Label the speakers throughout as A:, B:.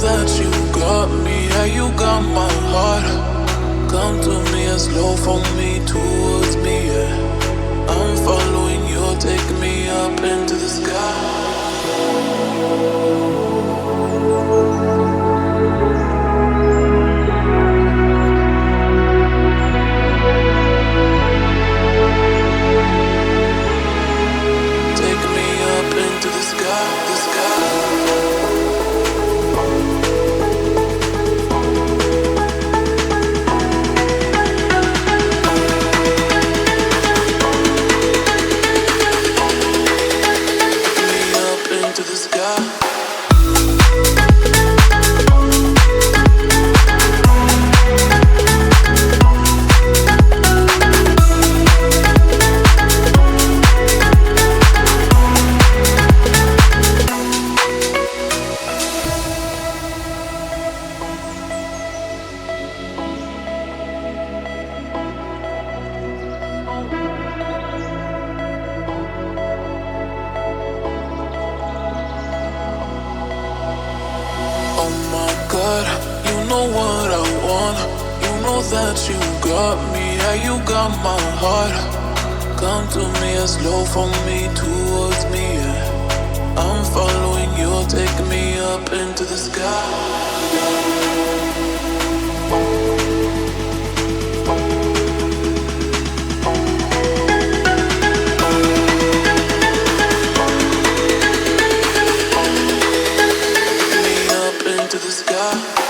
A: that you got me, yeah, you got my heart. Come to me and slow for me, towards me, yeah. I'm following you, take me up into the sky. Take me up into the sky, the sky. To the sky. Oh my God, you know what I want. You know that you got me, yeah, you got my heart. Come to me and slow for me, towards me, yeah. I'm following you, take me up into the sky. To the sky.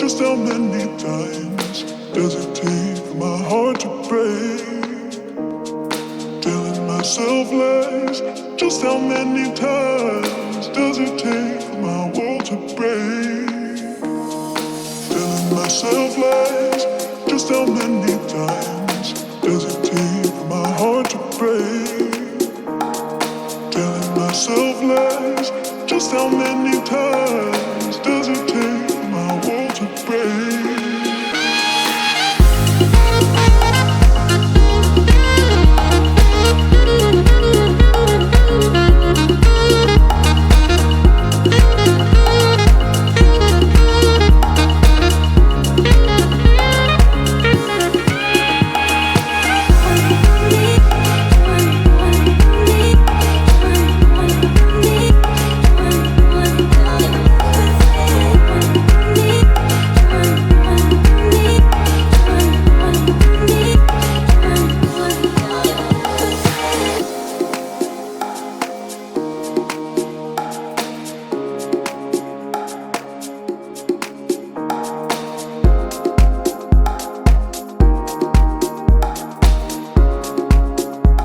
B: Just how many times does it take for my heart to break? Telling myself lies. Just how many times does it take for my world to break? Telling myself lies. Just how many times does it take for my heart to break? Telling myself lies. Just how many times does it take?